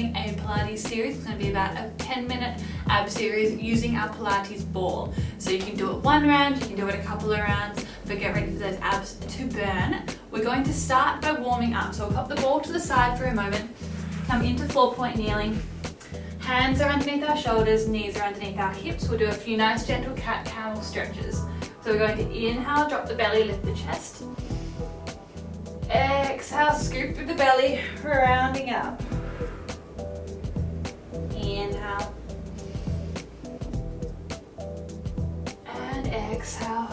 doing a Pilates series. It's going to be about a 10-minute ab series using our Pilates ball. So you can do it one round, you can do it a couple of rounds, but get ready for those abs to burn. We're going to start by warming up. So we'll pop the ball to the side for a moment, come into 4-point kneeling. Hands are underneath our shoulders, knees are underneath our hips. We'll do a few nice gentle cat-cow stretches. So we're going to inhale, drop the belly, lift the chest. Exhale, scoop through the belly, rounding up. Inhale. And exhale.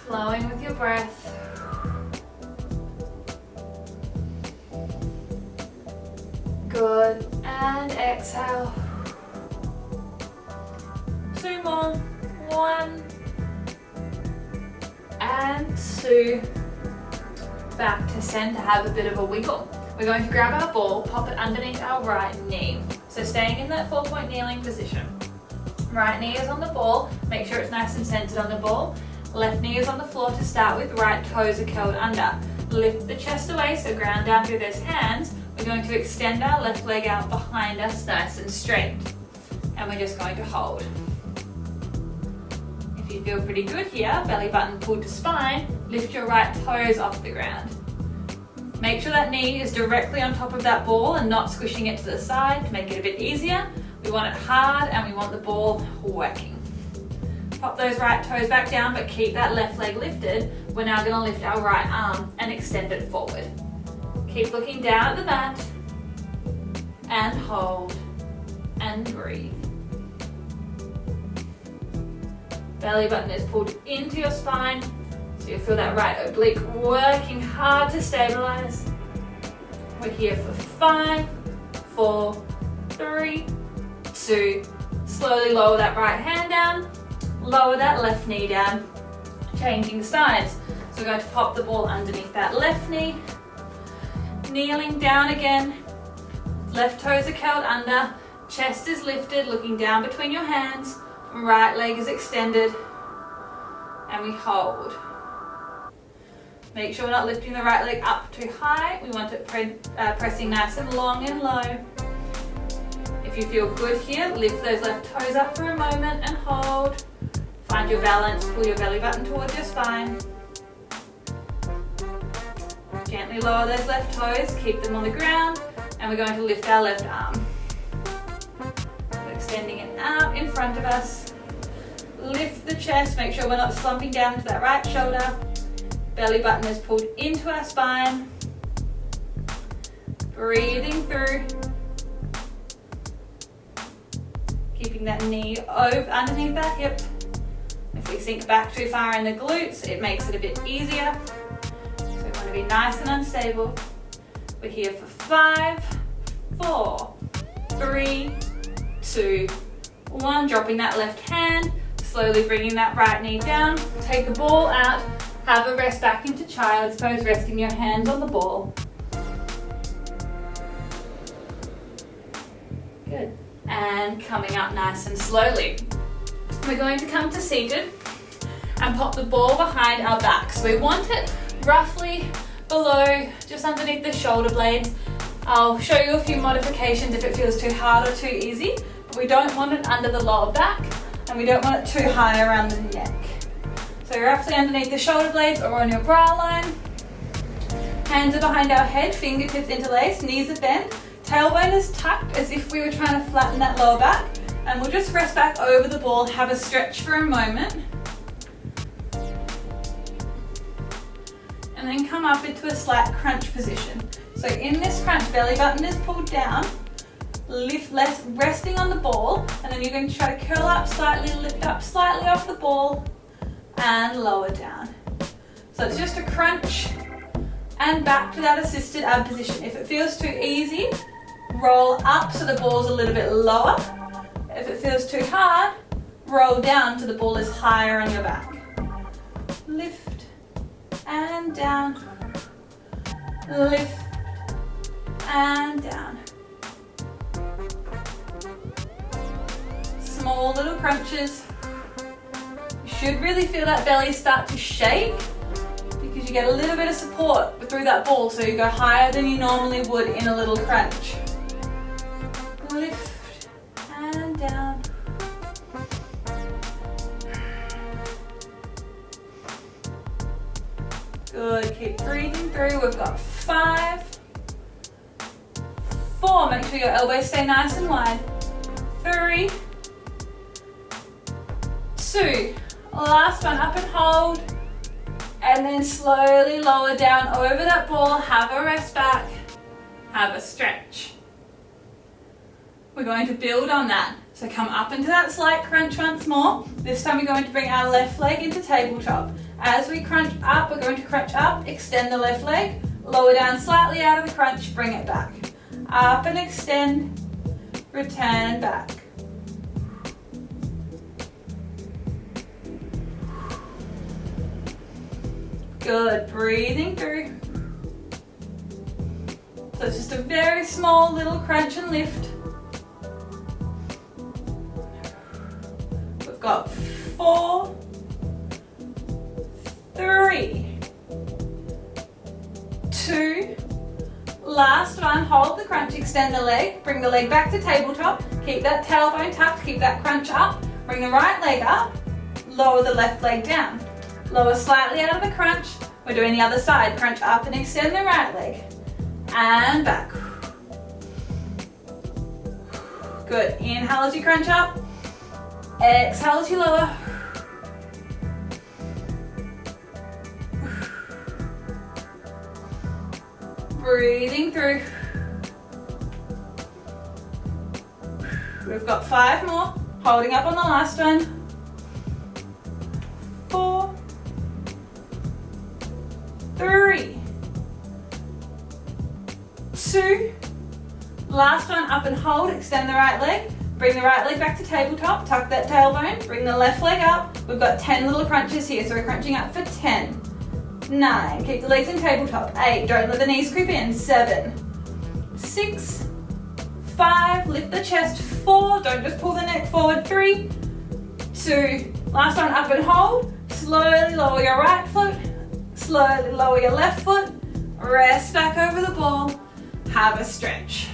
Flowing with your breath. Good. And exhale. 2 more. 1 and 2. Back to center, have a bit of a wiggle. We're going to grab our ball, pop it underneath our right knee. So staying in that 4-point kneeling position. Right knee is on the ball, make sure it's nice and centered on the ball. Left knee is on the floor to start with, right toes are curled under. Lift the chest away, so ground down through those hands. We're going to extend our left leg out behind us, nice and straight. And we're just going to hold. If you feel pretty good here, belly button pulled to spine, lift your right toes off the ground. Make sure that knee is directly on top of that ball and not squishing it to the side to make it a bit easier. We want it hard and we want the ball working. Pop those right toes back down, but keep that left leg lifted. We're now going to lift our right arm and extend it forward. Keep looking down at the mat and hold and breathe. Belly button is pulled into your spine, so you feel that right oblique working hard to stabilize. We're here for 5, 4, 3, 2. Slowly lower that right hand down, lower that left knee down, changing sides. So we're going to pop the ball underneath that left knee, kneeling down again, left toes are curled under, chest is lifted, looking down between your hands, right leg is extended, and we hold. Make sure we're not lifting the right leg up too high. We want it pressing nice and long and low. If you feel good here, lift those left toes up for a moment and hold. Find your balance, pull your belly button towards your spine. Gently lower those left toes, keep them on the ground, and we're going to lift our left arm. Extending it out in front of us. Lift the chest, make sure we're not slumping down to that right shoulder. Belly button is pulled into our spine. Breathing through. Keeping that knee over underneath that hip. If we sink back too far in the glutes, it makes it a bit easier. So we want to be nice and unstable. We're here for 5, 4, 3, 2, 1. Dropping that left hand, slowly bringing that right knee down. Take the ball out, have a rest back into child's pose, resting your hands on the ball. Good. And coming up nice and slowly. We're going to come to seated and pop the ball behind our back. So we want it roughly below, just underneath the shoulder blades. I'll show you a few modifications if it feels too hard or too easy, but we don't want it under the lower back and we don't want it too high around the neck. So roughly underneath the shoulder blades or on your brow line. Hands are behind our head, fingertips interlaced, knees are bent, tailbone is tucked as if we were trying to flatten that lower back. And we'll just rest back over the ball, have a stretch for a moment. And then come up into a slight crunch position. So in this crunch, belly button is pulled down, lift less, resting on the ball, and then you're going to try to curl up slightly, lift up slightly off the ball, and lower down. So it's just a crunch, and back to that assisted ab position. If it feels too easy, roll up so the ball's a little bit lower. If it feels too hard, roll down so the ball is higher on your back. Lift and down. Lift and down. Small little crunches. should really feel that belly start to shake because you get a little bit of support through that ball, so you go higher than you normally would in a little crunch. Lift and down. Good, keep breathing through. We've got 5, 4, make sure your elbows stay nice and wide. 3, 2, last one, up and hold. And then slowly lower down over that ball, have a rest back, have a stretch. We're going to build on that. So come up into that slight crunch once more. This time we're going to bring our left leg into tabletop. As we crunch up, we're going to crunch up, extend the left leg, lower down slightly out of the crunch, bring it back. Up and extend, return back. Good, breathing through. So it's just a very small little crunch and lift. We've got 4, 3, 2, last one, hold the crunch, extend the leg, bring the leg back to tabletop, keep that tailbone tucked, keep that crunch up, bring the right leg up, lower the left leg down. Lower slightly out of the crunch. We're doing the other side. Crunch up and extend the right leg. And back. Good. Inhale as you crunch up. Exhale as you lower. Breathing through. We've got 5 more. Holding up on the last one. 4, 3, 2, last one, up and hold, extend the right leg, bring the right leg back to tabletop, tuck that tailbone, bring the left leg up. We've got 10 little crunches here, so we're crunching up for 10, 9, keep the legs in tabletop, 8, don't let the knees creep in, 7, 6, 5, lift the chest, 4, don't just pull the neck forward, 3, 2, last one, up and hold, slowly lower your right foot, slowly lower your left foot, rest back over the ball, have a stretch.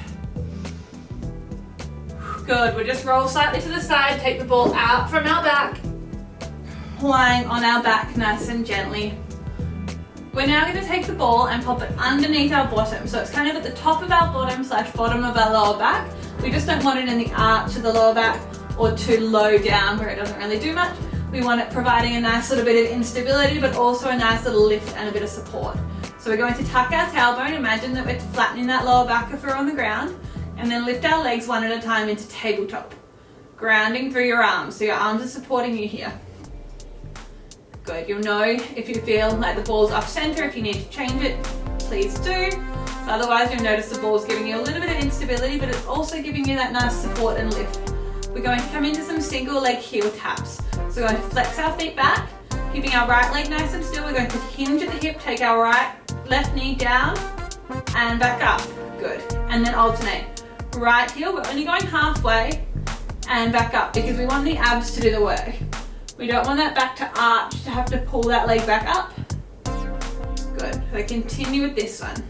Good, we'll just roll slightly to the side, take the ball out from our back, lying on our back nice and gently. We're now going to take the ball and pop it underneath our bottom, so it's kind of at the top of our bottom / bottom of our lower back. We just don't want it in the arch of the lower back or too low down where it doesn't really do much. We want it providing a nice little bit of instability, but also a nice little lift and a bit of support. So we're going to tuck our tailbone, imagine that we're flattening that lower back if we're on the ground, and then lift our legs one at a time into tabletop, grounding through your arms. So your arms are supporting you here. Good, you'll know if you feel like the ball's off center, if you need to change it, please do. Otherwise you'll notice the ball's giving you a little bit of instability, but it's also giving you that nice support and lift. We're going to come into some single leg heel taps. So we're going to flex our feet back, keeping our right leg nice and still. We're going to hinge at the hip, take our left knee down and back up. Good. And then alternate. Right heel, we're only going halfway and back up because we want the abs to do the work. We don't want that back to arch to have to pull that leg back up. Good. So continue with this one.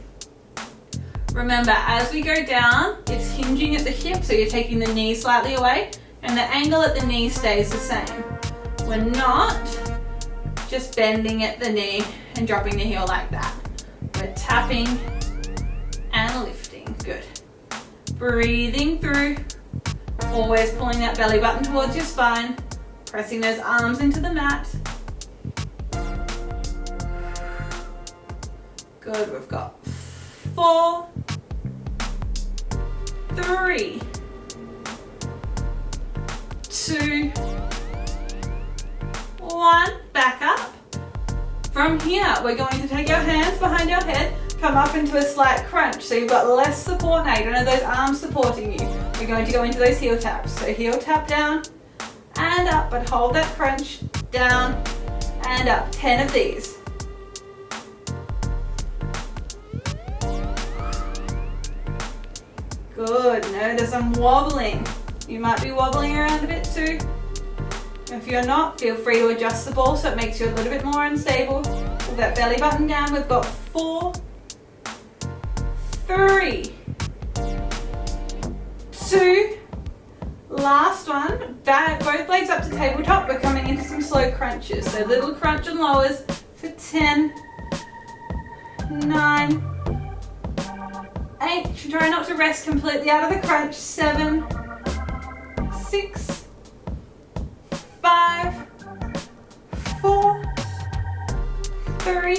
Remember, as we go down, it's hinging at the hip, so you're taking the knee slightly away, and the angle at the knee stays the same. We're not just bending at the knee and dropping the heel like that. We're tapping and lifting. Good. Breathing through, always pulling that belly button towards your spine, pressing those arms into the mat. Good, we've got 4, 3, 2, 1, back up. From here, we're going to take our hands behind our head, come up into a slight crunch, so you've got less support now, you don't have those arms supporting you. We're going to go into those heel taps. So heel tap down and up, but hold that crunch, down and up, 10 of these. Good, notice I'm wobbling. You might be wobbling around a bit too. If you're not, feel free to adjust the ball so it makes you a little bit more unstable. Pull that belly button down. We've got 4, 3, 2, last one. Back, both legs up to tabletop. We're coming into some slow crunches. So little crunch and lowers for 10, 9, 8. Try not to rest completely out of the crunch. 7, 6, 5, 4, 3,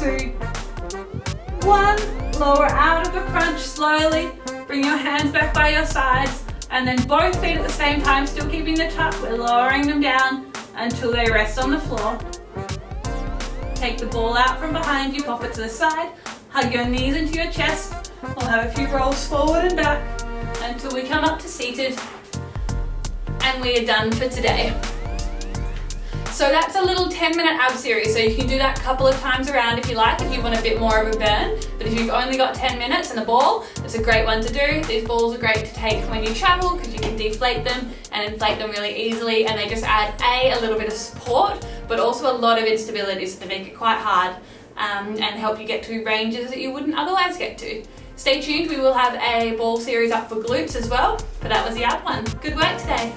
2, 1. Lower out of the crunch slowly. Bring your hands back by your sides, and then both feet at the same time, still keeping the tuck. We're lowering them down until they rest on the floor. Take the ball out from behind you, pop it to the side, hug your knees into your chest. We'll have a few rolls forward and back until we come up to seated, and we are done for today. So that's a little 10-minute ab series, so you can do that a couple of times around if you like, if you want a bit more of a burn. But if you've only got 10 minutes and a ball, it's a great one to do. These balls are great to take when you travel because you can deflate them and inflate them really easily, and they just add a little bit of support, but also a lot of instability, so they make it quite hard and help you get to ranges that you wouldn't otherwise get to. Stay tuned, we will have a ball series up for glutes as well, but that was the ab one. Good work today.